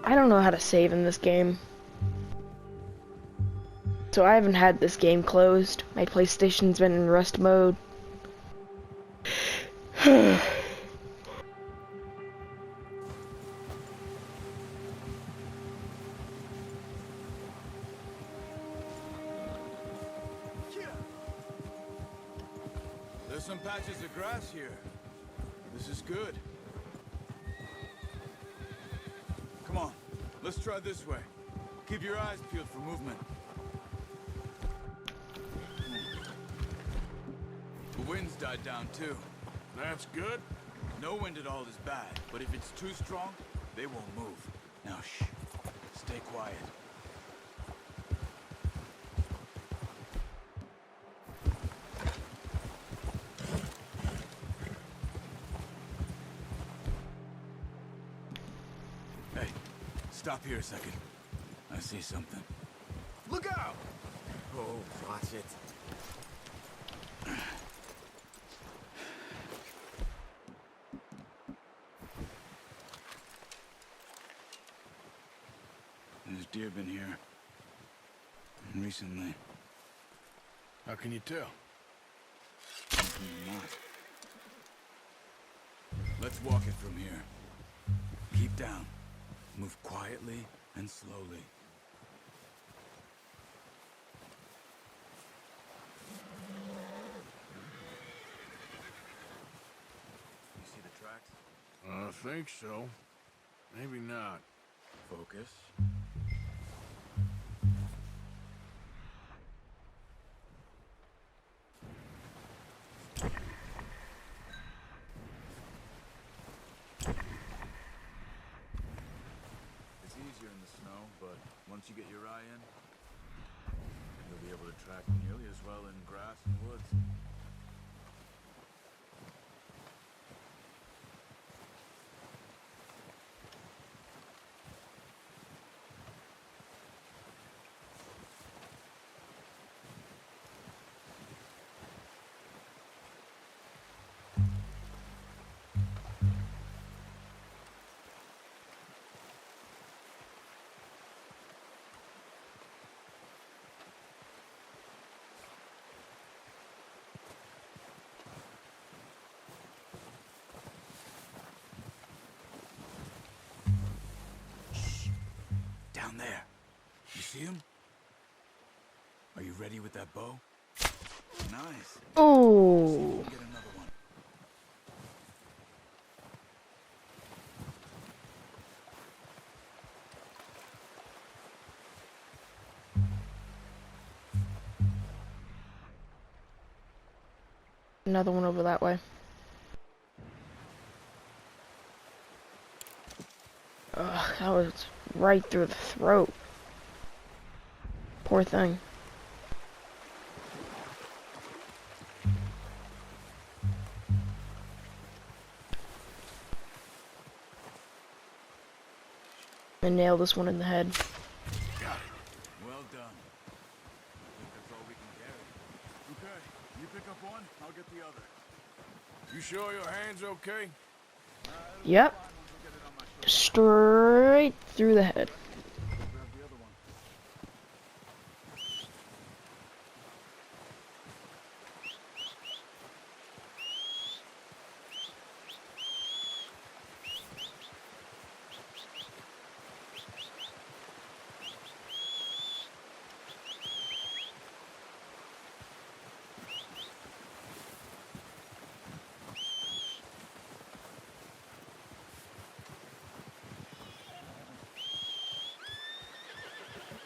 I don't know how to save in this game. So I haven't had this game closed. My PlayStation's been in rest mode. There's some patches of grass here. This is good. Come on, let's try this way. Keep your eyes peeled for movement. The wind's died down too. That's good. No wind at all is bad, but if it's too strong, they won't move. Now shh, stay quiet. Hey, stop here a second. I see something. Look out! Oh, watch it. There's deer been here. Recently. How can you tell? Not. Let's walk it from here. Keep down. Move quietly and slowly. You see the tracks? I think so. Maybe not. Focus. It's easier in the snow, but once you get your eye in, you'll be able to track nearly as well in grass and woods. Down there. You see him? Are you ready with that bow? Nice. Oh. Get another one. Another one over that way. Ugh, that was right through the throat. Poor thing. I nailed this one in the head. Got it. Well done. I think that's all we can carry. Okay, you pick up one, I'll get the other. You sure your hand's okay? Yep. Straight through the head. Grab the other one.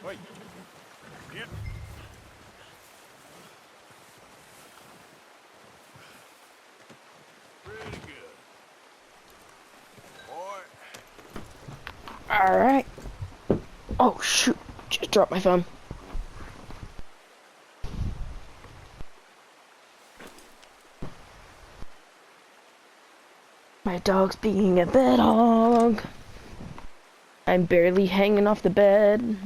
Wait. Yep. Pretty good. Boy. Alright. Oh shoot. Just dropped my phone. My dog's being a bed hog. I'm barely hanging off the bed.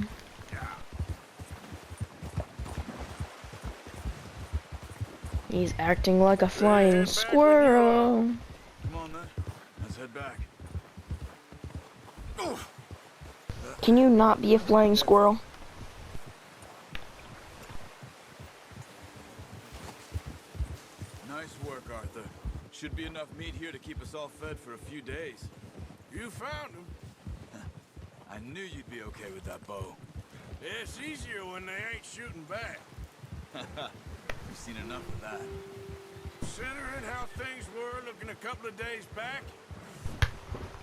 He's acting like a flying squirrel. Come on then, let's head back. Can you not be a flying squirrel? Nice work, Arthur. Should be enough meat here to keep us all fed for a few days. You found him. I knew you'd be okay with that bow. It's easier when they ain't shooting back. We've seen enough of that. Considering how things were looking a couple of days back,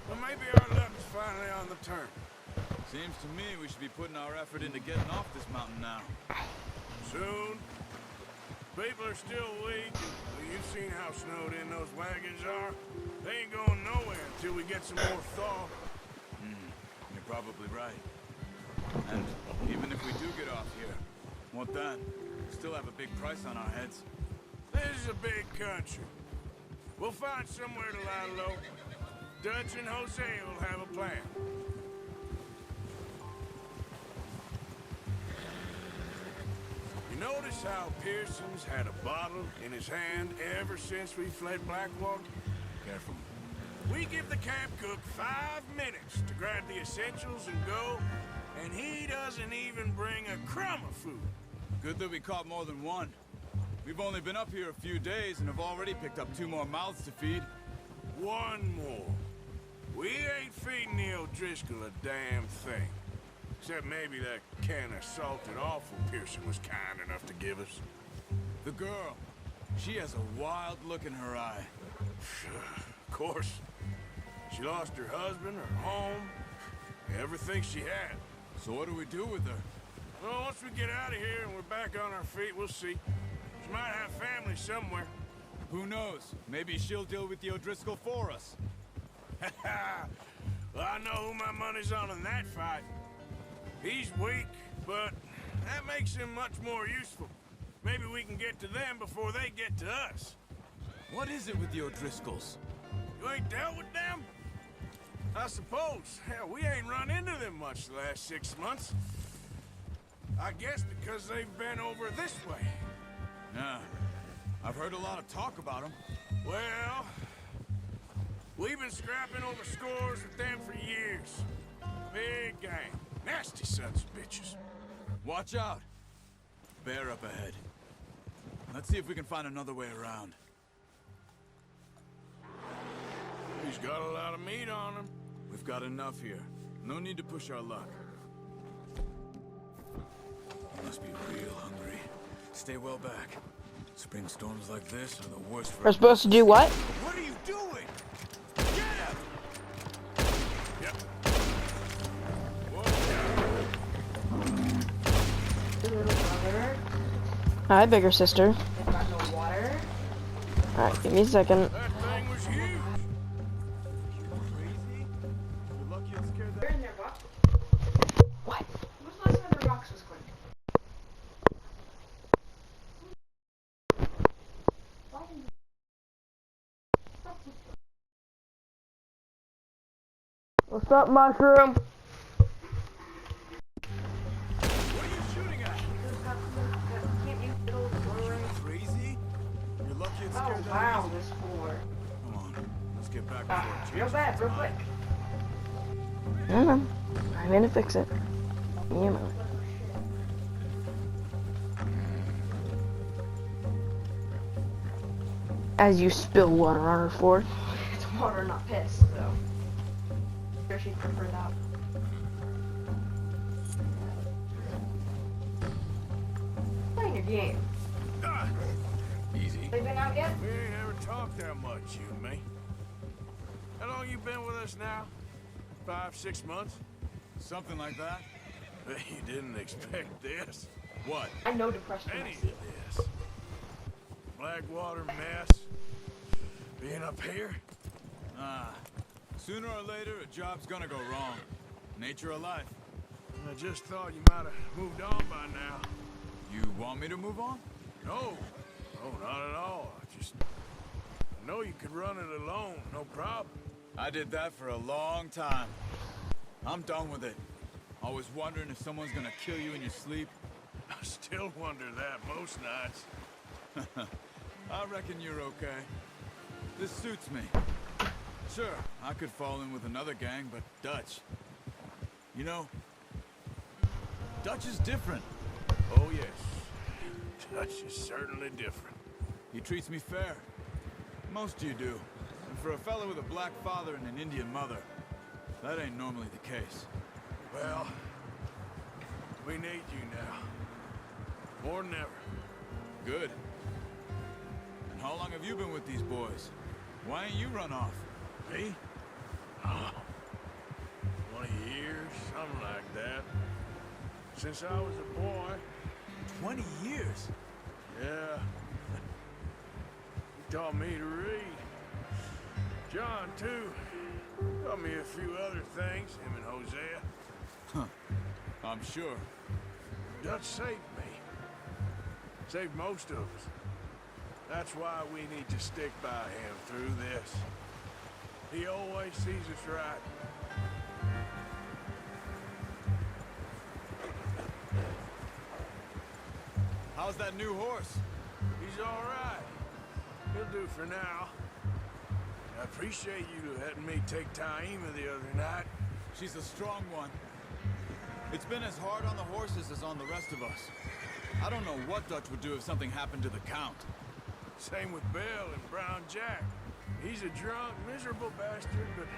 well, maybe our luck's finally on the turn. Seems to me we should be putting our effort into getting off this mountain now. Soon. People are still weak, and well, you've seen how snowed in those wagons are. They ain't going nowhere until we get some more thaw. You're probably right. And even if we do get off here, what then? We still have a big price on our heads. This is a big country. We'll find somewhere to lie low. Dutch and Jose will have a plan. You notice how Pearson's had a bottle in his hand ever since we fled Blackwater? Careful. We give the camp cook 5 minutes to grab the essentials and go, and he doesn't even bring a crumb of food. Good that we caught more than one. We've only been up here a few days and have already picked up 2 more mouths to feed. 1 more. We ain't feeding the O'Driscoll a damn thing. Except maybe that can of salted offal Pearson was kind enough to give us. The girl. She has a wild look in her eye. Of course. She lost her husband, her home, everything she had. So what do we do with her? Well, once we get out of here and we're back on our feet, we'll see. She might have family somewhere. Who knows? Maybe she'll deal with the O'Driscoll for us. Well, I know who my money's on in that fight. He's weak, but that makes him much more useful. Maybe we can get to them before they get to us. What is it with the O'Driscolls? You ain't dealt with them? I suppose. Hell, we ain't run into them much the last 6 months. I guess because they've been over this way. Yeah. I've heard a lot of talk about them. Well, we've been scrapping over scores with them for years. Big gang. Nasty sons of bitches. Watch out. Bear up ahead. Let's see if we can find another way around. He's got a lot of meat on him. We've got enough here. No need to push our luck. You must be real hungry. Stay well back. Spring storms like this are the worst for... We're supposed to do what? What are you doing? Get him! Yep. Little brother, Hi, bigger sister. I've got no water. Alright, give me a second. That thing was huge. Crazy? You're lucky it scared They're that... in their box. What? When was the last time their box was cleaned? What's up, mushroom? What are you shooting at? Can't you build a room? Crazy? You're lucky it Oh scared that wow, easy. this floor. Come on, let's get back before it changes. Real bad, real quick. I don't know. I'm gonna fix it. You know. As you spill water on her floor. It's water, not piss, so. Sure she'd prefer that. Playing your game. Ah, Easy. They been out yet? we ain't ever talked that much, you and me. How long you been with us now? 5, 6 months? Something like that. You didn't expect this. What? I know depression. Any is. of this. Blackwater mess. Being up here? Sooner or later, a job's gonna go wrong. Nature of life. I just thought you might have moved on by now. You want me to move on? No. No, not at all. I know you could run it alone, no problem. I did that for a long time. I'm done with it. Always wondering if someone's gonna kill you in your sleep. I still wonder that most nights. I reckon you're okay. This suits me. Sure, I could fall in with another gang, but Dutch. You know, Dutch is different. Oh, yes. Dutch is certainly different. He treats me fair. Most you do. And for a fellow with a black father and an Indian mother, that ain't normally the case. Well, we need you now. More than ever. Good. And how long have you been with these boys? Why ain't you run off? Me? Oh, 20 years, something like that. Since I was a boy. 20 years? Yeah. He taught me to read. John, too. Taught me a few other things, him and Hosea. I'm sure. Dutch saved me. Saved most of us. That's why we need to stick by him through this. He always sees us right. How's that new horse? He's all right. He'll do for now. I appreciate you letting me take Taima the other night. She's a strong one. It's been as hard on the horses as on the rest of us. I don't know what Dutch would do if something happened to the Count. Same with Bill and Brown Jack. He's a drunk, miserable bastard, but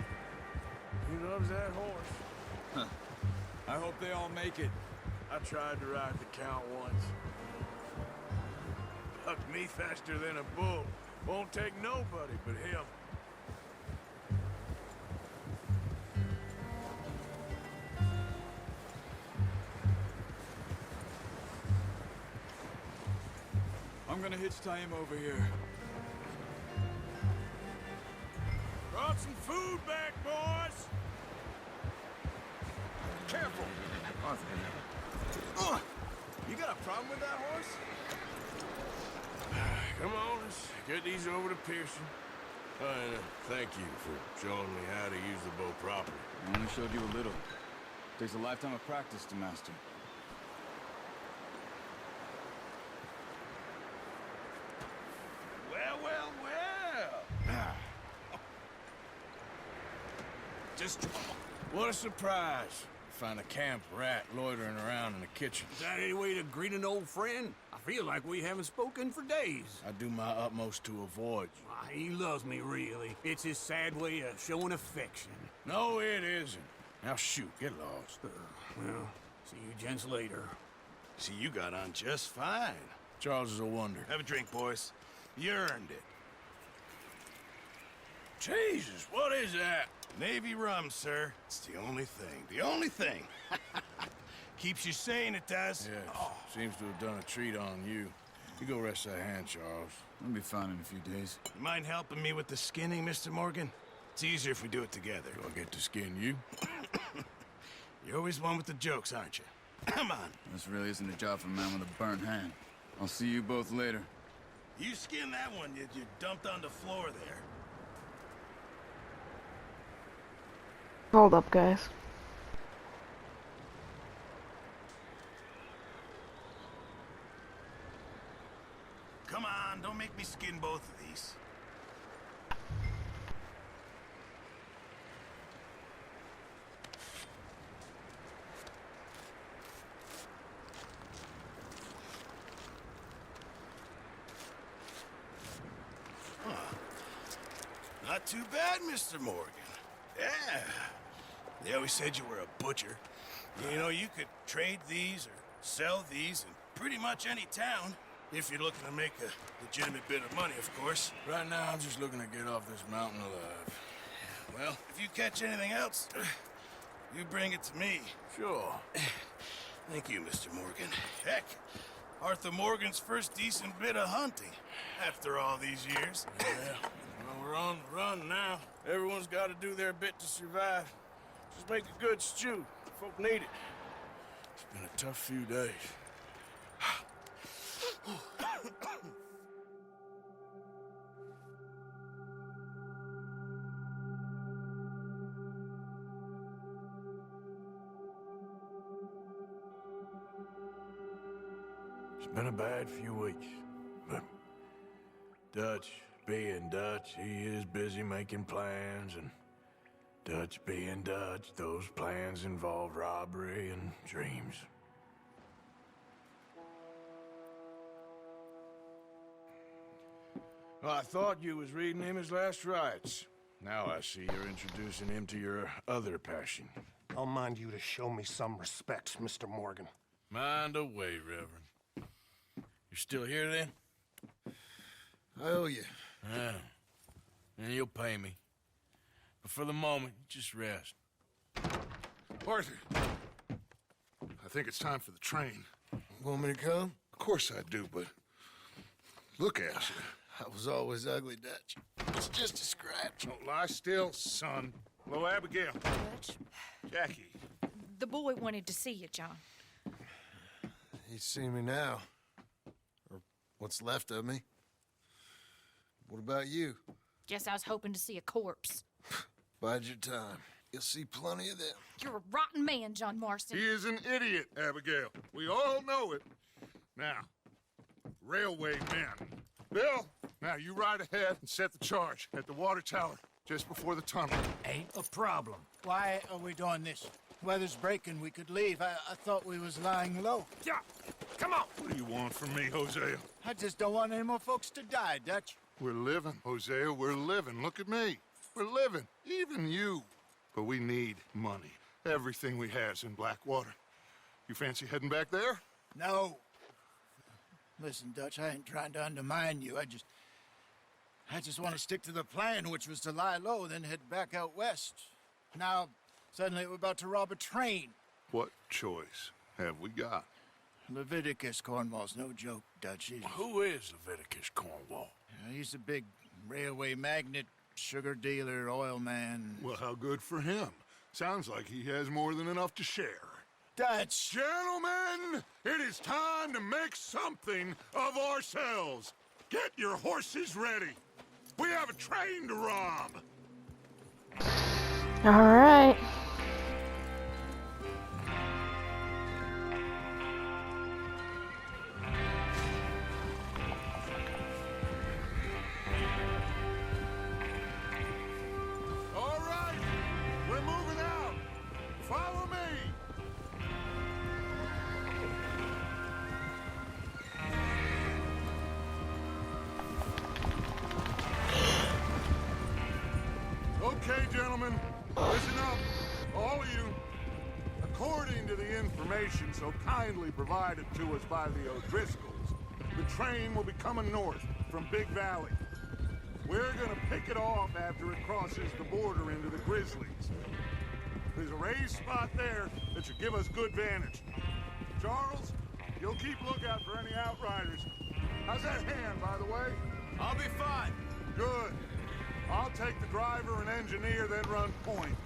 he loves that horse. I hope they all make it. I tried to ride the Count once. Bucked me faster than a bull. Won't take nobody but him. I'm gonna hitch Taima over here. Brought some food back, boys! Careful! You got a problem with that horse? Come on, let's get these over to Pearson. And thank you for showing me how to use the bow properly. I only showed you a little. Takes a lifetime of practice to master. Well, well, well! Just what a surprise. Find a camp rat loitering around in the kitchen. Is that any way to greet an old friend? I feel like we haven't spoken for days. I do my utmost to avoid you. Ah, he loves me, really. It's his sad way of showing affection. No, it isn't. Now shoot, get lost. Well, see you gents later. See, you got on just fine. Charles is a wonder. Have a drink, boys. You earned it. Jesus, what is that? Navy rum, sir. It's the only thing. The only thing. Keeps you sane, it does. Yeah, seems to have done a treat on you. You go rest that hand, Charles. I'll be fine in a few days. You mind helping me with the skinning, Mr. Morgan? It's easier if we do it together. Do I get to skin you? You're always one with the jokes, aren't you? Come on. This really isn't a job for a man with a burnt hand. I'll see you both later. You skin that one you dumped on the floor there. Hold up, guys. Come on, don't make me skin both of these. Not too bad, Mr. Morgan. Yeah. They always said you were a butcher. You know, you could trade these or sell these in pretty much any town. If you're looking to make a legitimate bit of money, of course. Right now, I'm just looking to get off this mountain alive. Well, if you catch anything else, you bring it to me. Sure. Thank you, Mr. Morgan. Heck, Arthur Morgan's first decent bit of hunting after all these years. Yeah. Well, we're on the run now. Everyone's got to do their bit to survive. Just make a good stew. Folk need it. It's been a tough few days. It's been a bad few weeks, but Dutch being Dutch, he is busy making plans, and Dutch being Dutch, those plans involve robbery and dreams. Well, I thought you was reading him his last rites. Now I see you're introducing him to your other passion. I'll mind you to show me some respect, Mr. Morgan. Mind away, Reverend. You still here, then? I owe you. Yeah. And you'll pay me. But for the moment, just rest. Arthur, I think it's time for the train. Want me to come? Of course I do, but look at you. I was always ugly, Dutch. It's just a scratch. Don't lie still, son. Hello, Abigail. Dutch, Jackie. the boy wanted to see you, John. He's seen me now. Or what's left of me. What about you? Guess I was hoping to see a corpse. Bide your time. You'll see plenty of them. You're a rotten man, John Marston. He is an idiot, Abigail. We all know it. Now, railway men. Bill, now you ride ahead and set the charge at the water tower just before the tunnel. Ain't a problem. Why are we doing this? Weather's breaking. We could leave. I thought we was lying low. Yeah, come on. What do you want from me, Hosea? I just don't want any more folks to die, Dutch. We're living, Hosea. We're living. Look at me. We're living. Even you. But we need money. Everything we has in Blackwater. You fancy heading back there? No. Listen, Dutch, I ain't trying to undermine you. I just want to stick to the plan, which was to lie low, then head back out west. Now, suddenly we're about to rob a train. What choice have we got? Leviticus Cornwall's no joke, Dutch. Who is Leviticus Cornwall? He's a big railway magnate, sugar dealer, oil man. Well, how good for him. Sounds like he has more than enough to share. Dutch! Gentlemen, it is time to make something of ourselves. Get your horses ready. We have a train to rob. All right. All right, we're moving out. Follow me. Okay, gentlemen, listen up, all of you. According to the information so kindly provided to us by the O'Driscolls, the train will be coming north from Big Valley. We're gonna pick it off after it crosses the border into the Grizzlies. There's a raised spot there that should give us good vantage. Charles, you'll keep lookout for any outriders. How's that hand, by the way? I'll be fine. Good. I'll take the driver and engineer, then run point.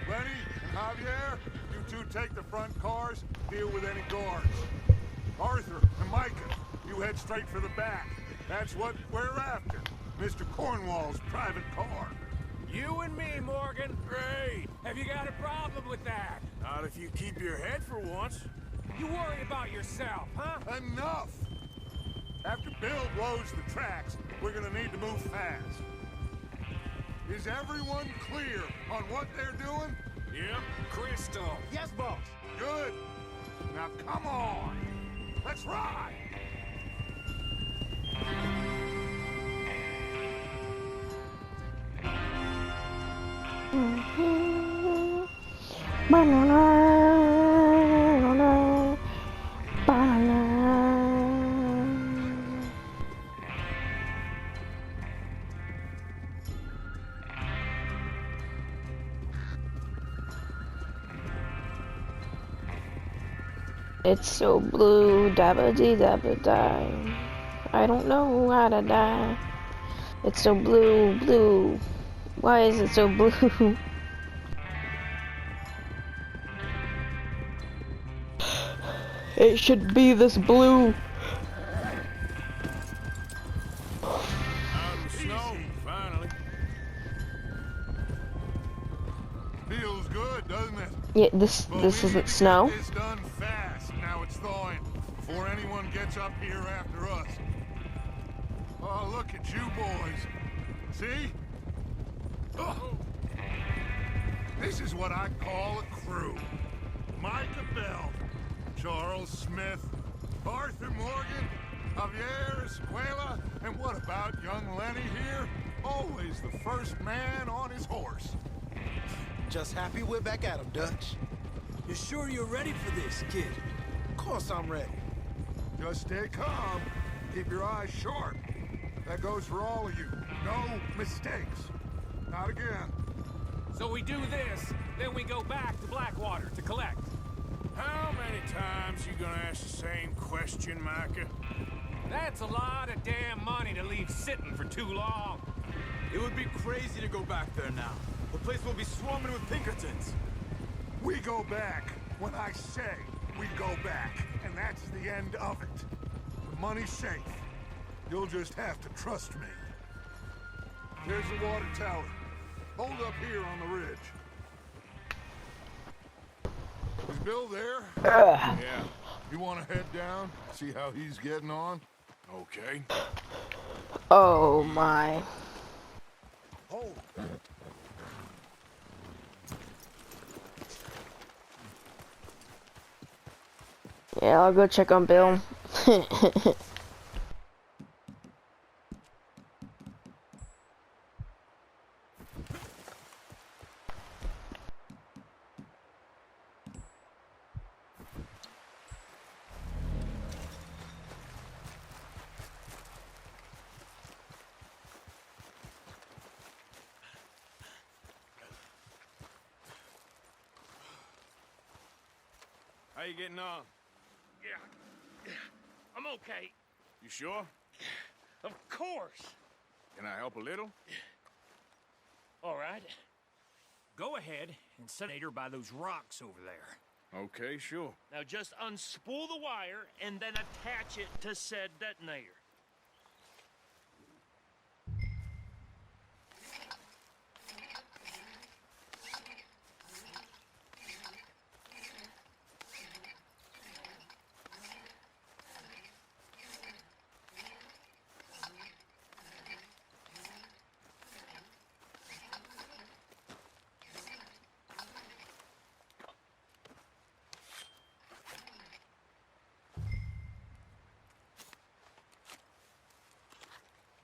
Lenny and Javier, you two take the front cars, deal with any guards. Arthur and Micah, you head straight for the back. That's what we're after. Mr. Cornwall's private car. You and me, Morgan. Great. Have you got a problem with that? Not if you keep your head for once. You worry about yourself, huh? Enough! After Bill blows the tracks, we're gonna need to move fast. Is everyone clear on what they're doing? Yep. Crystal. Yes, boss. Good. Now come on. Let's ride. It's so blue, dabba dee dabba die. I don't know how to die. It's so blue, blue. Why is it so blue? It should be this blue. Out of the snow, finally. Feels good, doesn't it? Yeah, this But we need isn't to snow. Get this done fast. Now it's thawing before anyone gets up here after us. Oh, look at you boys. See? Oh. This is what I call a crew. Micah Bell, Charles Smith, Arthur Morgan, Javier, Escuela, and what about young Lenny here? Always the first man on his horse. Just happy we're back at him, Dutch. You sure you're ready for this, kid? Of course I'm ready. Just stay calm. Keep your eyes sharp. That goes for all of you. No mistakes. Not again. So we do this, then we go back to Blackwater to collect. How many times you gonna ask the same question, Micah? That's a lot of damn money to leave sitting for too long. It would be crazy to go back there now. The place will be swarming with Pinkertons. We go back when I say we go back, and that's the end of it. The money's safe. You'll just have to trust me. Here's the water tower. Hold up here on the ridge. Is Bill there? Yeah. You want to head down, see how he's getting on? Okay. Oh my. Hold. Yeah, I'll go check on Bill. How you getting on? Yeah, I'm okay. You sure? Of course. Can I help a little? All right. Go ahead and set her by those rocks over there. Okay, sure. Now just unspool the wire and then attach it to said detonator.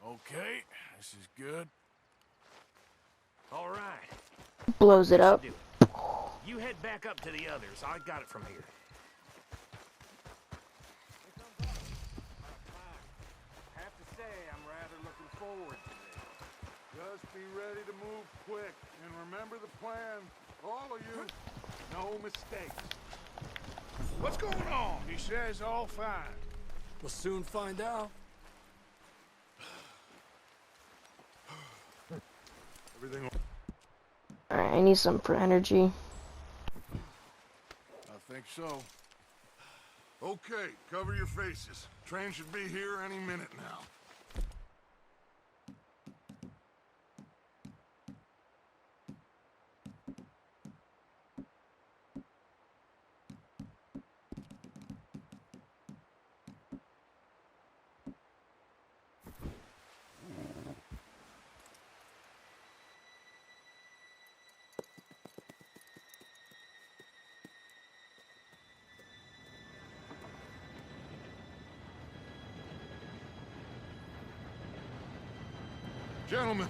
Okay, this is good. All right. Blows it up. You head back up to the others. I got it from here. I have to say, I'm rather looking forward to this. Just be ready to move quick, and remember the plan. All of you, no mistakes. What's going on? He says all fine. We'll soon find out. Everything. Alright, I need some for energy. I think so. Okay, cover your faces. Train should be here any minute now. Gentlemen,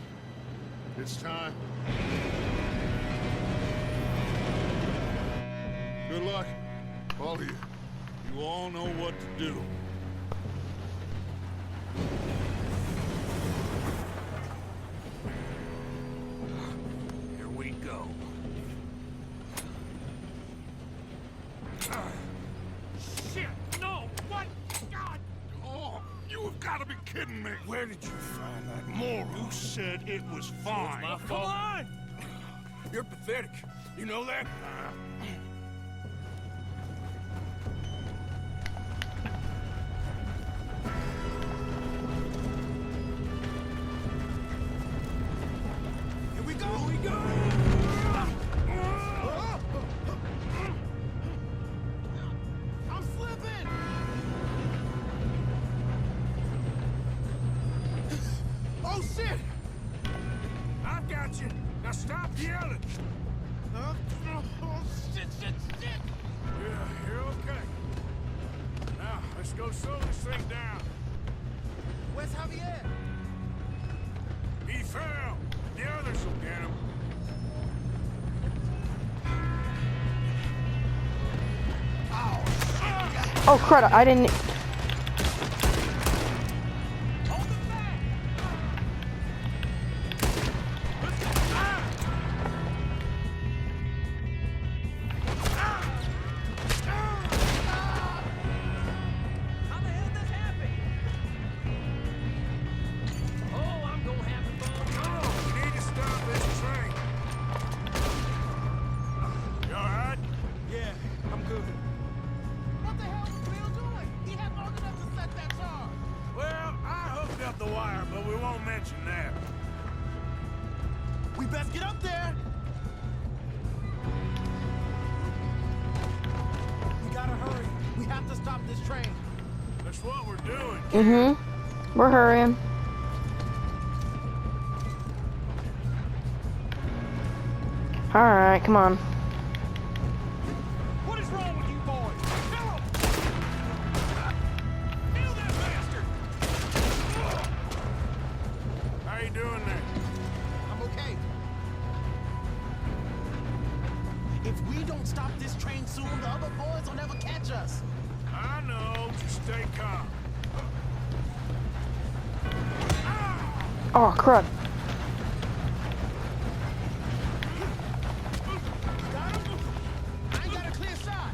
it's time. Good luck, all of you. You all know what to do. Here we go. Shit! No! What? God! Oh, you have got to be kidding me. Where did you find that moron? You said it was fine. My Come fault. on! You're pathetic. You know that? Here we go! Here we go! I'm slipping! Oh, shit! I've got you. Now stop yelling. Oh, shit, shit, shit! Yeah, you're okay. Now, let's go slow this thing down. Where's Javier? He fell. The others will get him. Oh crud! I didn't. We best get up there! We gotta hurry. We have to stop this train. That's what we're doing. Mm-hmm. We're hurrying. Alright, come on. What is wrong with you boys? Kill that bastard! How you doing there? I'm okay. If we don't stop this train soon, the other boys will never catch us. I know. Just stay calm. Oh crud! I ain't got a clear shot.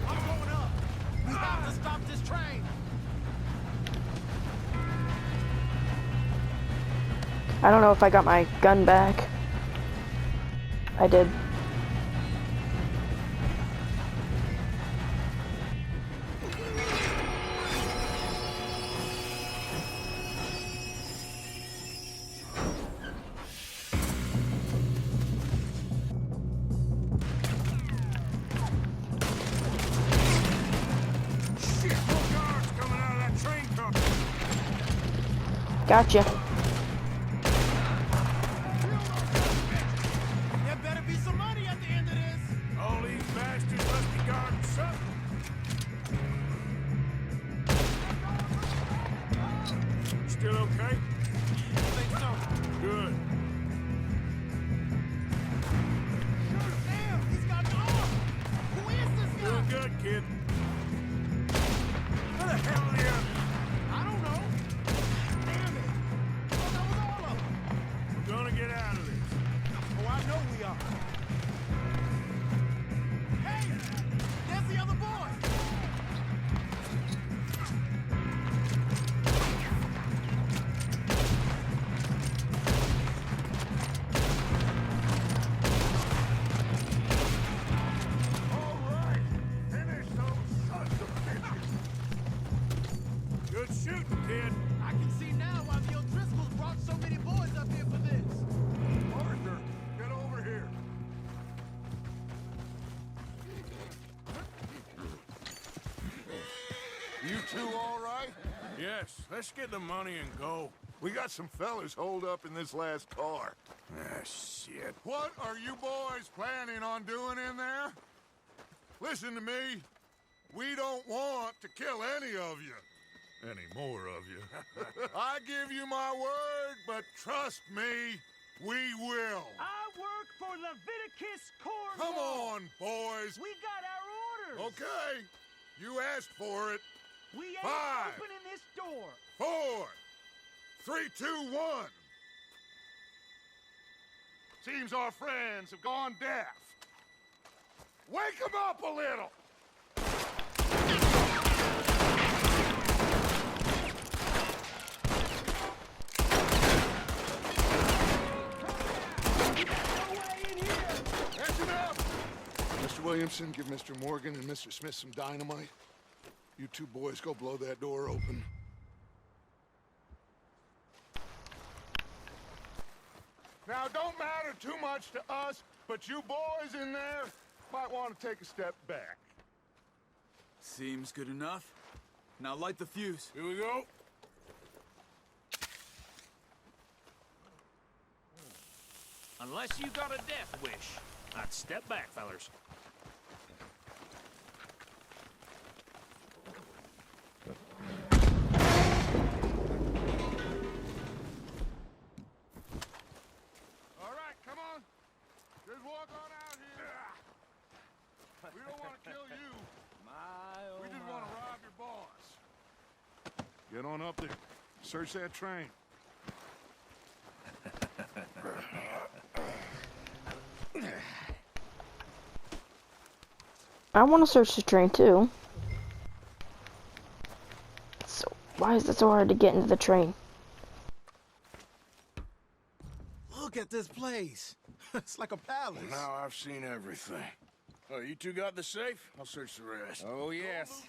I'm going up. We have to stop this train. I don't know if I got my gun back. I did. Shit, more guards coming out of that train company. Gotcha. There better be some money at the end of this. All these bastards must be guarding something. Still okay? I think so. Good. Damn, he's got an arm. Who is this guy? Doing good, kid. Where the hell are the others? I don't know. Damn it. Well, that was all of them. We're gonna get out of this. Oh, I know we are. Hey, there's the other boy. All right. Finish those sons of bitches. Good shooting, kid. I can see now why the O'Driscolls brought so many boys up here for this. Arthur, get over here. You two all right? Yes, let's get the money and go. We got some fellas holed up in this last car. Ah, shit. What are you boys planning on doing in there? Listen to me. We don't want to kill any of you. Any more of you. I give you my word, but trust me, we will. I work for Leviticus Corps. Come on, boys. We got our orders. Okay. You asked for it. We ain't 5, opening this door. 4, 3, 2, 1. Seems our friends have gone deaf. Wake them up a little. Listen up. Mr. Williamson, give Mr. Morgan and Mr. Smith some dynamite. You two boys go blow that door open. Now, it don't matter too much to us, but you boys in there might want to take a step back. Seems good enough. Now light the fuse. Here we go. Unless you got a death wish, I'd step back, fellers. Get on up there. Search that train. I want to search the train too. So why is it so hard to get into the train? Look at this place. It's like a palace. Now I've seen everything. Oh, you two got the safe? I'll search the rest. Oh, yes.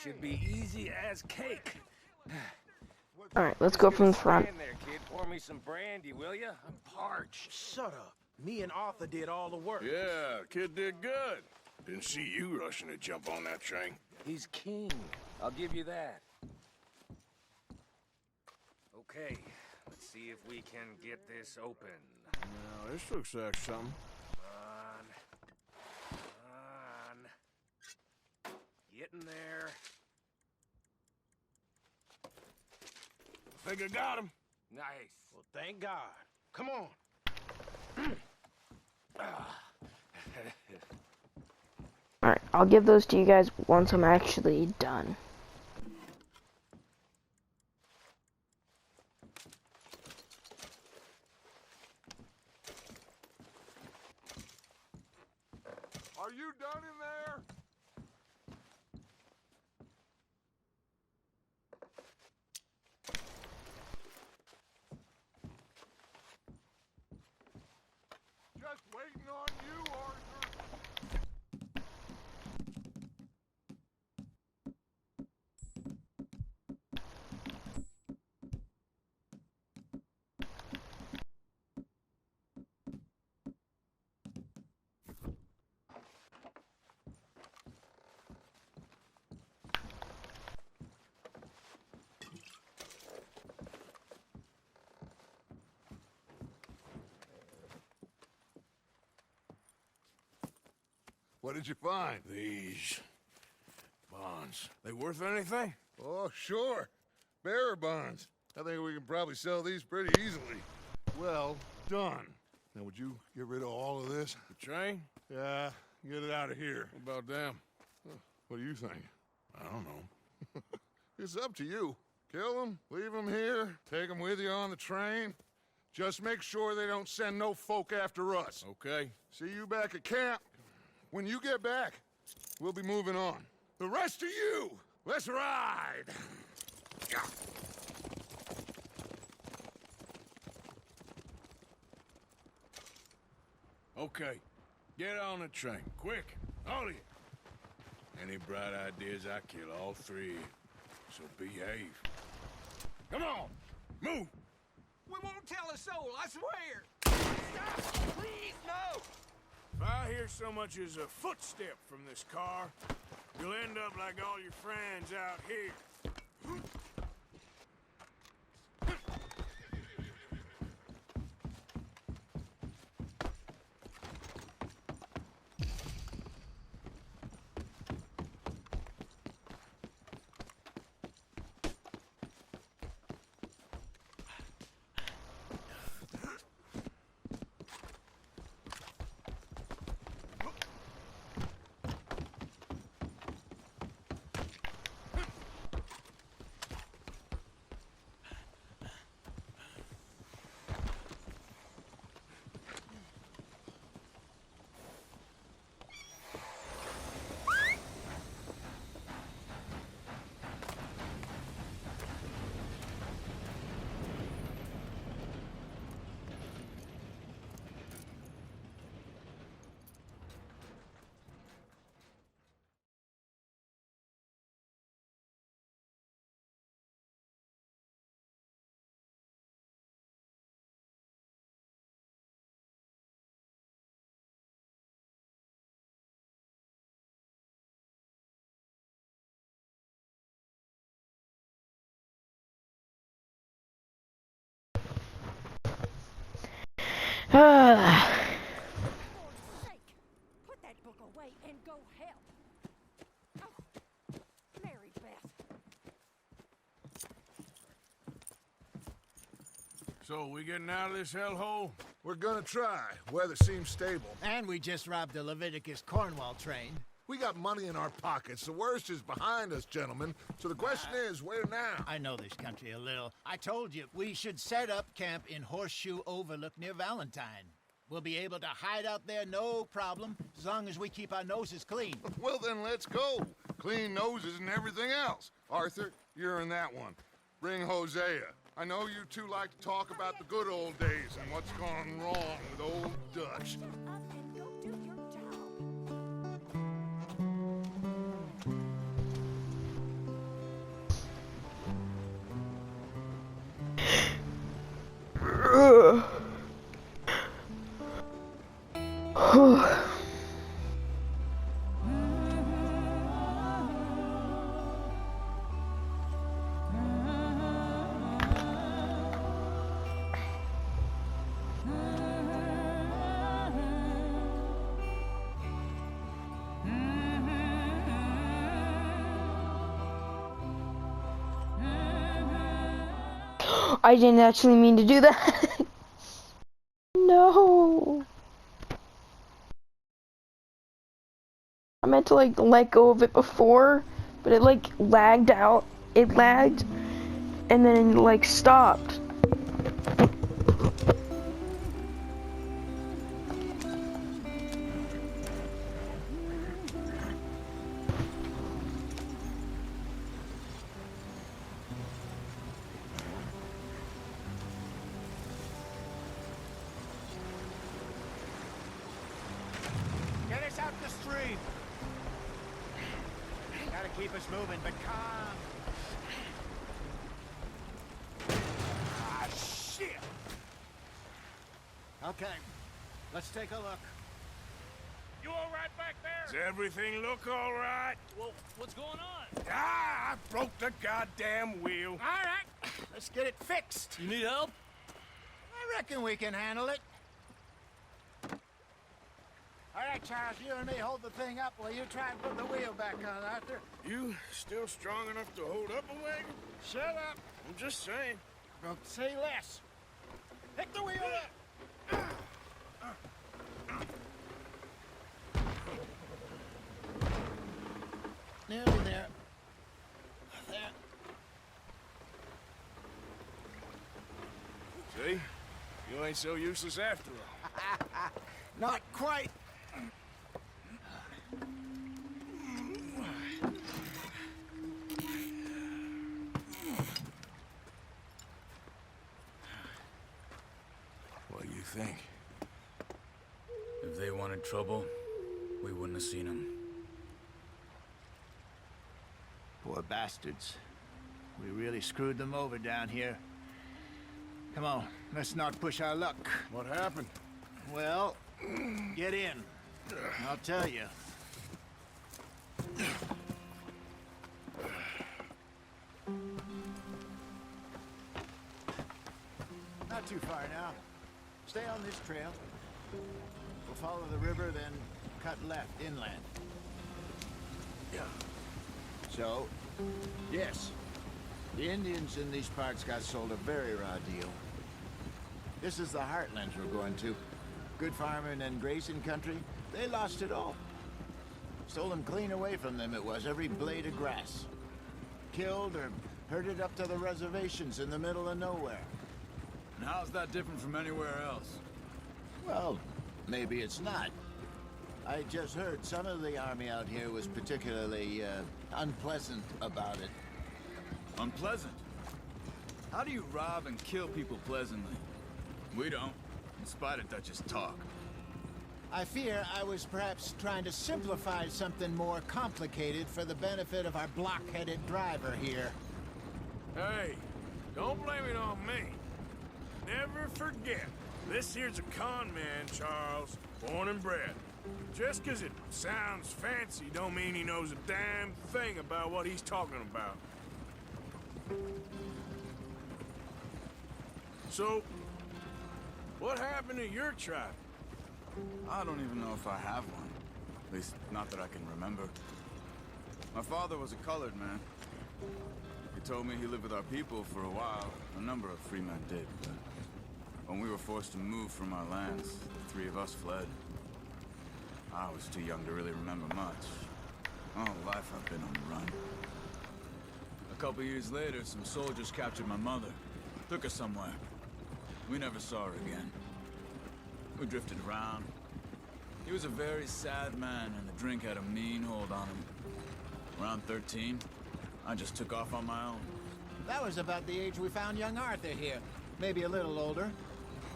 Should be easy as cake. Alright, let's go from the front. Stand there, kid. Pour me some brandy, will ya? I'm parched. Shut up. Me and Arthur did all the work. Yeah, kid did good. Didn't see you rushing to jump on that train. He's king. I'll give you that. Okay, let's see if we can get this open. Now, this looks like something. Getting there. I think I got him. Nice. Well, thank God. Come on. Alright, I'll give those to you guys once I'm actually done. Are you done in there? Just waiting on you, Arthur. What did you find? These bonds. They worth anything? Oh, sure. Bearer bonds. I think we can probably sell these pretty easily. Well done. Now, would you get rid of all of this? The train? Yeah, get it out of here. What about them? What do you think? I don't know. It's up to you. Kill them, leave them here, take them with you on the train. Just make sure they don't send no folk after us. Okay. See you back at camp. When you get back, we'll be moving on. The rest of you, let's ride! Okay. Get on the train. Quick. All of you. Any bright ideas, I kill all three. So behave. Come on! Move! We won't tell a soul, I swear! Stop! Please, no! If I hear so much as a footstep from this car, you'll end up like all your friends out here. Put that book away and go help. Oh, Mary Beth. So, we getting out of this hellhole? We're gonna try. Weather seems stable. And we just robbed the Leviticus Cornwall train. We got money in our pockets. The worst is behind us, gentlemen. So the question is, where now? I know this country a little. I told you, we should set up camp in Horseshoe Overlook near Valentine. We'll be able to hide out there, no problem, as long as we keep our noses clean. Well, then let's go. Clean noses and everything else. Arthur, you're in that one. Bring Hosea. I know you two like to talk about the good old days and what's gone wrong with old Dutch. Shut up and go do your job. I didn't actually mean to do that. No. I meant to like let go of it before, but it like lagged out. It lagged and then like stopped. Get us out the stream. Gotta keep us moving, but calm. Ah, shit! Okay, let's take a look. You all right back there? Does everything look all right? Well, what's going on? Ah, I broke the goddamn wheel. All right, let's get it fixed. You need help? I reckon we can handle it. All right, Charles, you and me hold the thing up while you try and put the wheel back on, Arthur. You still strong enough to hold up a wagon? Shut up. I'm just saying. Well, say less. Pick the wheel up. Nearly there. There. See? You ain't so useless after all. Not quite. What do you think? If they wanted trouble, we wouldn't have seen them. Poor bastards. We really screwed them over down here. Come on, let's not push our luck. What happened? Well, get in. I'll tell you. Not too far now. Stay on this trail. We'll follow the river, then cut left inland. Yeah. So, yes, the Indians in these parts got sold a very raw deal. This is the heartlands we're going to. Good farming and grazing country, they lost it all. Stolen clean away from them it was, every blade of grass. Killed or herded up to the reservations in the middle of nowhere. And how's that different from anywhere else? Well, maybe it's not. I just heard some of the army out here was particularly, unpleasant about it. Unpleasant? How do you rob and kill people pleasantly? We don't, in spite of Dutch's talk. I fear I was perhaps trying to simplify something more complicated for the benefit of our block-headed driver here. Hey, don't blame it on me. Never forget, this here's a con man, Charles, born and bred. Just 'cause it sounds fancy don't mean he knows a damn thing about what he's talking about. So, what happened to your tribe? I don't even know if I have one. At least, not that I can remember. My father was a colored man. He told me he lived with our people for a while. A number of free men did, but when we were forced to move from our lands, the three of us fled. I was too young to really remember much. All life I've been on the run. A couple years later, some soldiers captured my mother. Took her somewhere. We never saw her again. We drifted around. He was a very sad man, and the drink had a mean hold on him. Around 13, I just took off on my own. That was about the age we found young Arthur here. Maybe a little older.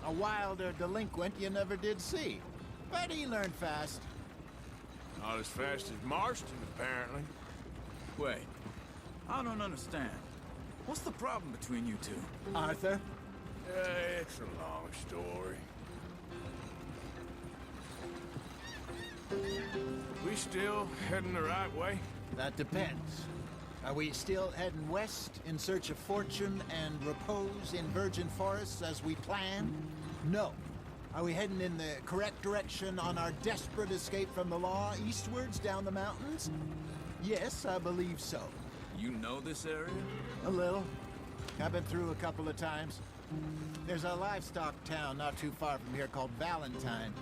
A wilder delinquent you never did see. But he learned fast. Not as fast as Marston, apparently. Wait, I don't understand. What's the problem between you two? Arthur? It's a long story. We still heading the right way? That depends. Are we still heading west in search of fortune and repose in virgin forests as we planned? No. Are we heading in the correct direction on our desperate escape from the law eastwards down the mountains? Yes, I believe so. You know this area? A little. I've been through a couple of times. There's a livestock town not too far from here called Valentine.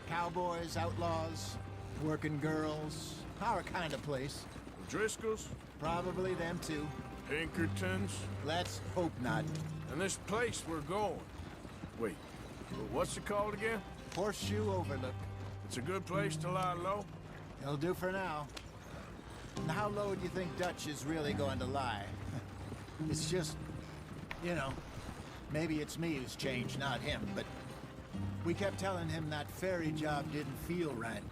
Cowboys, outlaws, working girls, our kind of place. Driscolls? Probably them too. Pinkertons? Let's hope not. And this place we're going. Wait, what's it called again? Horseshoe Overlook. It's a good place to lie low? It'll do for now. And how low do you think Dutch is really going to lie? It's just, you know, maybe it's me who's changed, not him, but we kept telling him that ferry job didn't feel right.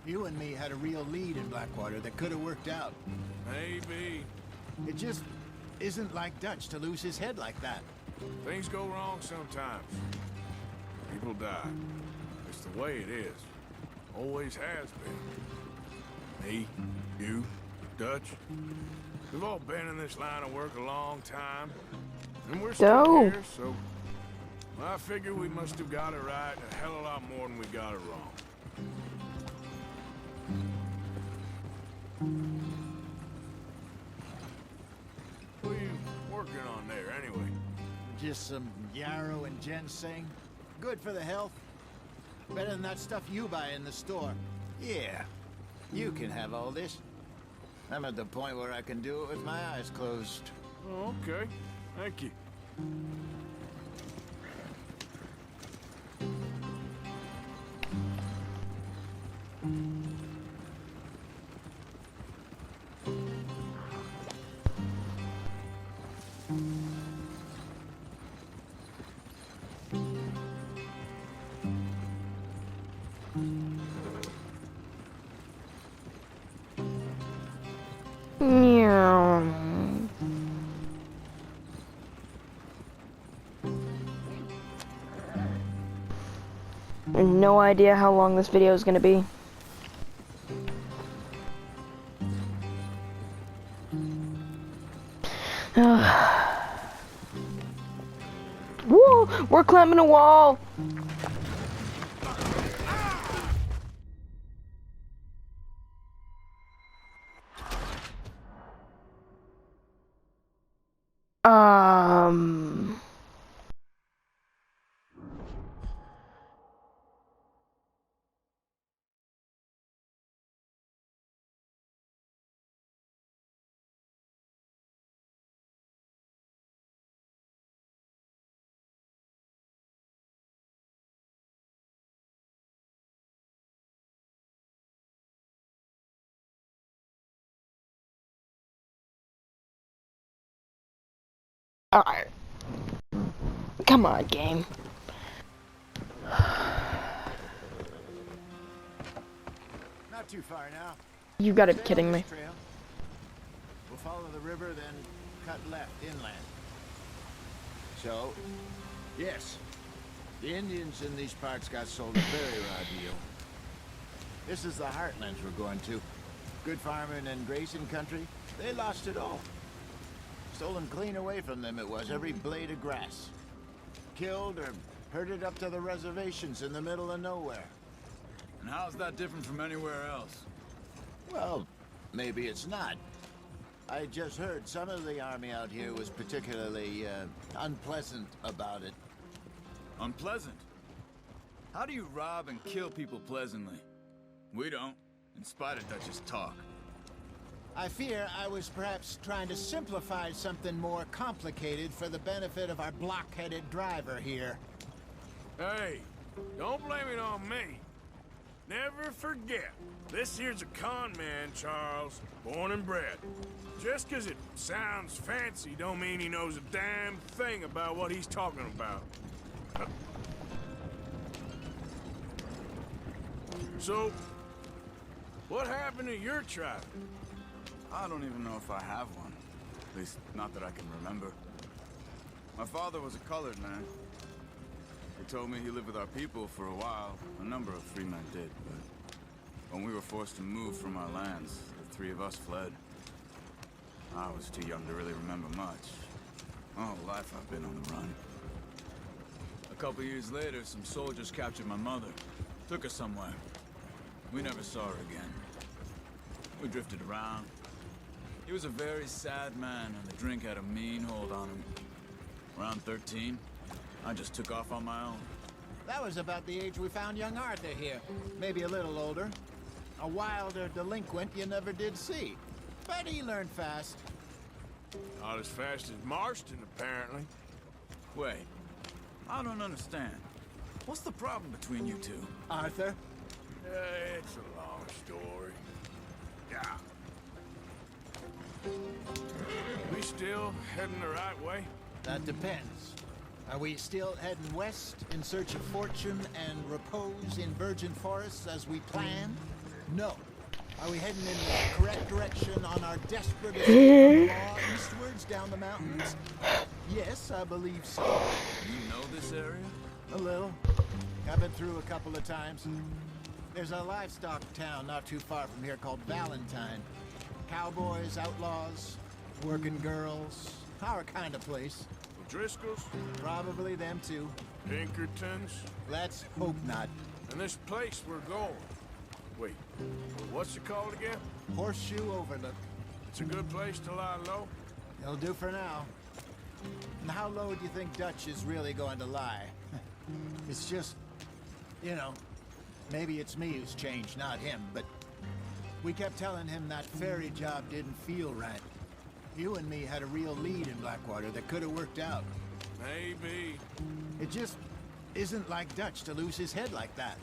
You and me had a real lead in Blackwater that could have worked out. Maybe. It just isn't like Dutch to lose his head like that. Things go wrong sometimes. People die. It's the way it is. Always has been. Me, you, Dutch. We've all been in this line of work a long time. And we're still here, so... I figure we must have got it right a hell of a lot more than we got it wrong. What are you working on there, anyway? Just some yarrow and ginseng. Good for the health. Better than that stuff you buy in the store. Yeah, you can have all this. I'm at the point where I can do it with my eyes closed. Oh, okay. Thank you. No idea how long this video is gonna be. Whoa! We're climbing a wall! Alright. Come on, game. Not too far now. You gotta be kidding me. Trail. We'll follow the river, then cut left inland. So, yes, the Indians in these parts got sold a very raw deal. This is the heartlands we're going to. Good farming and grazing country. They lost it all. Stolen clean away from them it was, every blade of grass. Killed or herded up to the reservations in the middle of nowhere. And how's that different from anywhere else? Well, maybe it's not. I just heard some of the army out here was particularly, unpleasant about it. Unpleasant? How do you rob and kill people pleasantly? We don't, in spite of Dutch's talk. I fear I was perhaps trying to simplify something more complicated for the benefit of our block-headed driver here. Hey, don't blame it on me. Never forget, this here's a con man, Charles, born and bred. Just 'cause it sounds fancy don't mean he knows a damn thing about what he's talking about. So, what happened to your tribe? I don't even know if I have one. At least, not that I can remember. My father was a colored man. He told me he lived with our people for a while. A number of free men did, but when we were forced to move from our lands, the three of us fled. I was too young to really remember much. My whole life I've been on the run. A couple years later, some soldiers captured my mother. Took her somewhere. We never saw her again. We drifted around. He was a very sad man, and the drink had a mean hold on him. Around 13, I just took off on my own. That was about the age we found young Arthur here. Maybe a little older. A wilder delinquent you never did see. But he learned fast. Not as fast as Marston, apparently. Wait, I don't understand. What's the problem between you two? Arthur? It's a long story. Yeah. We still heading the right way? That depends. Are we still heading west in search of fortune and repose in virgin forests as we planned? No. Are we heading in the correct direction on our desperate escape from law eastwards down the mountains? Yes, I believe so. You know this area? A little. I've been through a couple of times. There's a livestock town not too far from here called Valentine. Cowboys, outlaws, working girls, our kind of place. Driscolls? Probably them too. Pinkertons? Let's hope not. And this place we're going. Wait, what's it called again? Horseshoe Overlook. It's a good place to lie low? It'll do for now. And how low do you think Dutch is really going to lie? It's just, you know, maybe it's me who's changed, not him, but we kept telling him that ferry job didn't feel right. You and me had a real lead in Blackwater that could have worked out. Maybe. It just isn't like Dutch to lose his head like that.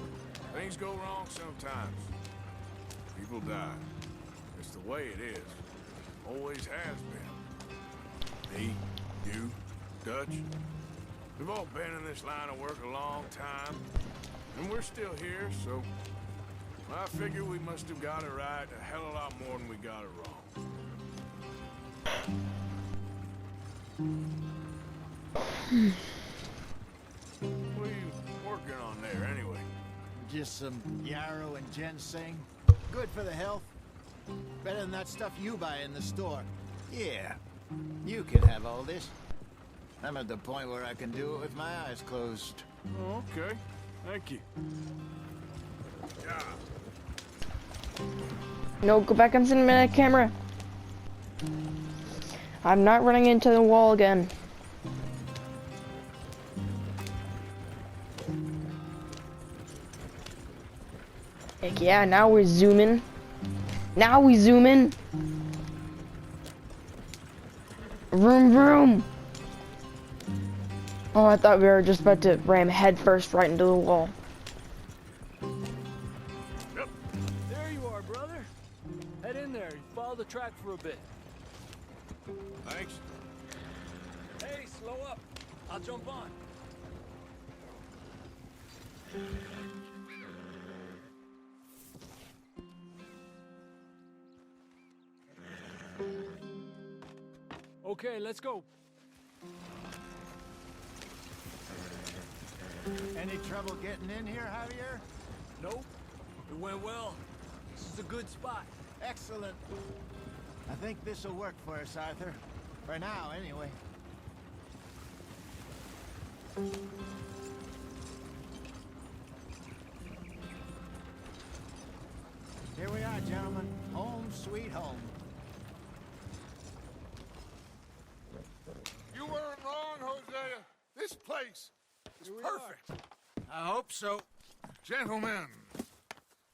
Things go wrong sometimes. People die. It's the way it is. Always has been. Me, you, Dutch. We've all been in this line of work a long time. And we're still here, so I figure we must have got it right a hell of a lot more than we got it wrong. What are you working on there, anyway? Just some yarrow and ginseng. Good for the health. Better than that stuff you buy in the store. Yeah, you can have all this. I'm at the point where I can do it with my eyes closed. Oh, okay. Thank you. Yeah. No, go back on cinematic camera. I'm not running into the wall again. Heck yeah, now we're zooming. Now we zoom in. Vroom vroom. Oh, I thought we were just about to ram headfirst right into the wall. Yep. There you are, brother. Head in there. Follow the track for a bit. Thanks. Hey, slow up. I'll jump on. Okay, let's go. Any trouble getting in here, Javier? Nope. It went well. This is a good spot. Excellent. I think this'll work for us, Arthur. For now, anyway. Here we are, gentlemen. Home sweet home. You weren't wrong, Hosea. This place is perfect. I hope so. Gentlemen,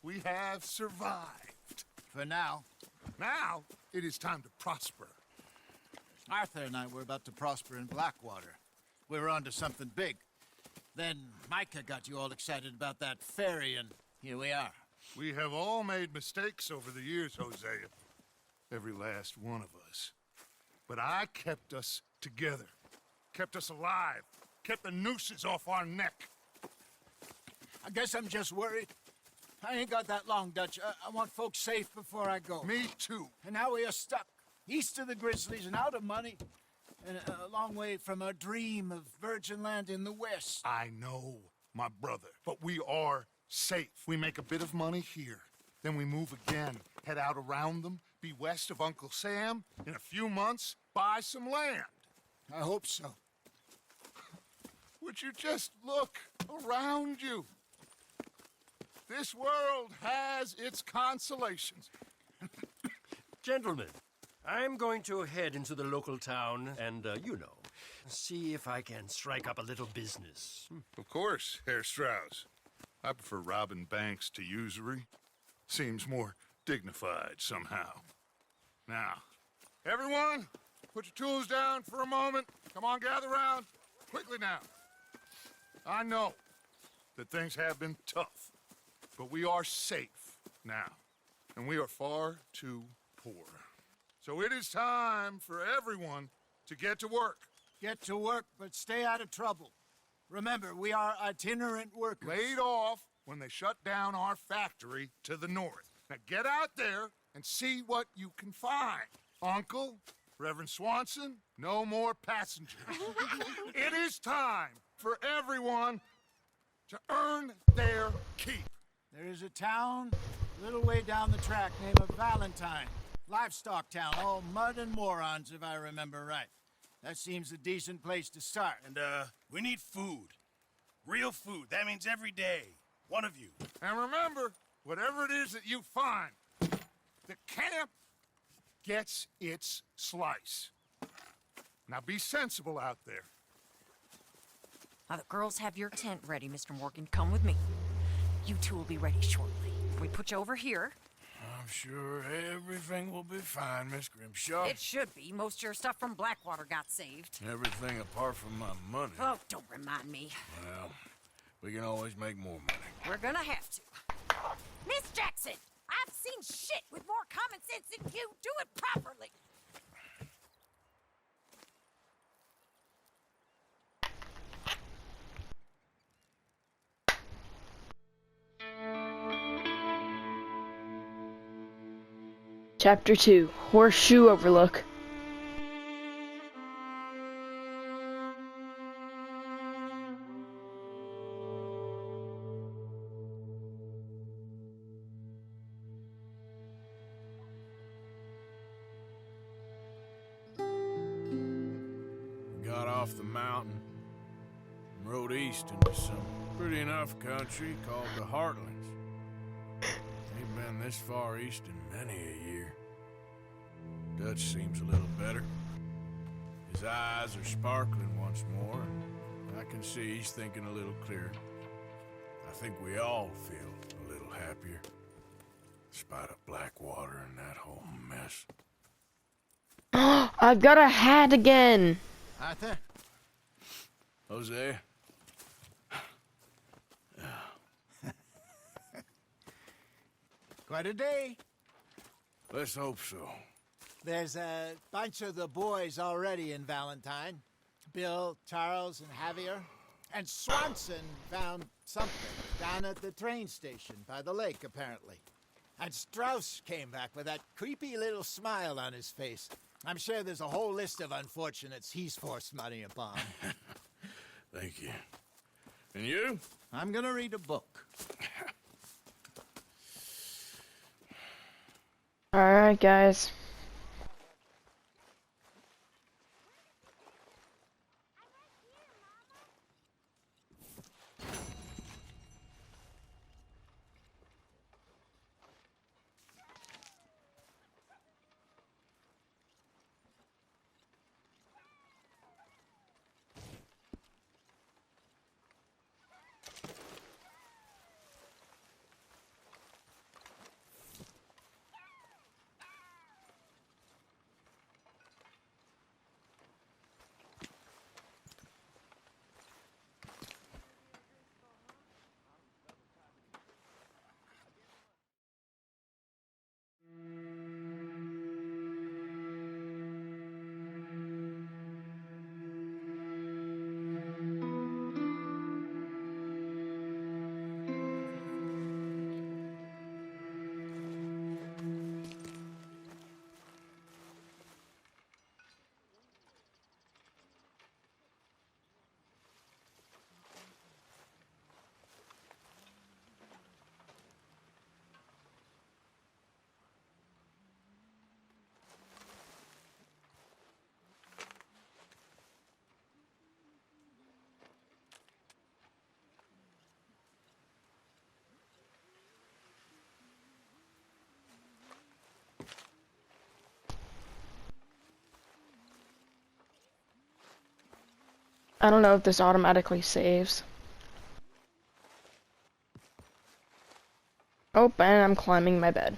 we have survived. For now. Now, it is time to prosper. Arthur and I were about to prosper in Blackwater. We were onto something big. Then Micah got you all excited about that ferry, and here we are. We have all made mistakes over the years, Hosea. Every last one of us. But I kept us together. Kept us alive. Kept the nooses off our neck. I guess I'm just worried. I ain't got that long, Dutch. I want folks safe before I go. Me too. And now we are stuck, east of the Grizzlies and out of money, and a long way from our dream of virgin land in the west. I know, my brother, but we are safe. We make a bit of money here, then we move again, head out around them, be west of Uncle Sam, in a few months, buy some land. I hope so. Would you just look around you? This world has its consolations. Gentlemen, I'm going to head into the local town and, see if I can strike up a little business. Of course, Herr Strauss. I prefer robbing banks to usury. Seems more dignified somehow. Now, everyone, put your tools down for a moment. Come on, gather round. Quickly now. I know that things have been tough, but we are safe now, and we are far too poor. So it is time for everyone to get to work. Get to work, but stay out of trouble. Remember, we are itinerant workers. Laid off when they shut down our factory to the north. Now get out there and see what you can find. Uncle, Reverend Swanson, no more passengers. It is time for everyone to earn their keep. There is a town a little way down the track named Valentine. Livestock town, all mud and morons, if I remember right. That seems a decent place to start. And, we need food. Real food. That means every day. One of you. And remember, whatever it is that you find, the camp gets its slice. Now be sensible out there. Now the girls have your tent ready, Mr. Morgan. Come with me. You two will be ready shortly. We put you over here. I'm sure everything will be fine, Miss Grimshaw. It should be. Most of your stuff from Blackwater got saved. Everything apart from my money. Oh, don't remind me. Well, we can always make more money. We're gonna have to. Miss Jackson, I've seen shit with more common sense than you. Do it properly. Chapter 2, Horseshoe Overlook. Got off the mountain and rode east into some pretty enough country called the Heartlands. Ain't been this far east in many a year. Dutch seems a little better. His eyes are sparkling once more. I can see he's thinking a little clearer. I think we all feel a little happier. In spite of Blackwater and that whole mess. I've got a hat again. Arthur? Jose? Quite a day. Let's hope so. There's a bunch of the boys already in Valentine. Bill, Charles, and Javier. And Swanson found something down at the train station by the lake, apparently. And Strauss came back with that creepy little smile on his face. I'm sure there's a whole list of unfortunates he's forced money upon. Thank you. And you? I'm gonna read a book. Alright, guys. I don't know if this automatically saves. Oh, and I'm climbing my bed.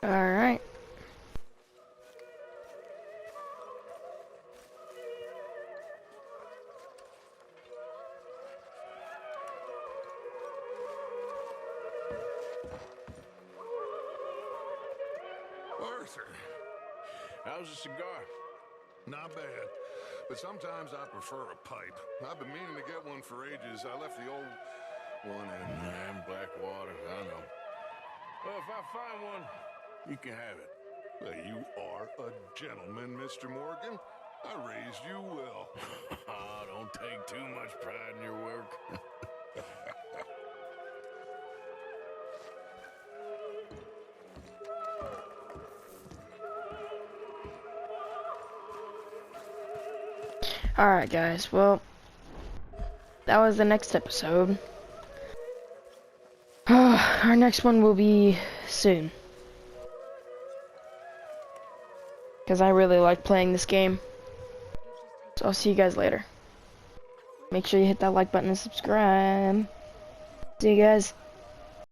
Alright. Arthur, how's a cigar? Not bad, but sometimes I prefer a pipe. I've been meaning to get one for ages. I left the old one in Blackwater, I know. Well, if I find one, you can have it. Well, you are a gentleman, Mr. Morgan. I raised you well. Don't take too much pride in your work. Alright guys, well, that was the next episode. Our next one will be soon. Because I really like playing this game. So I'll see you guys later. Make sure you hit that like button and subscribe. See you guys.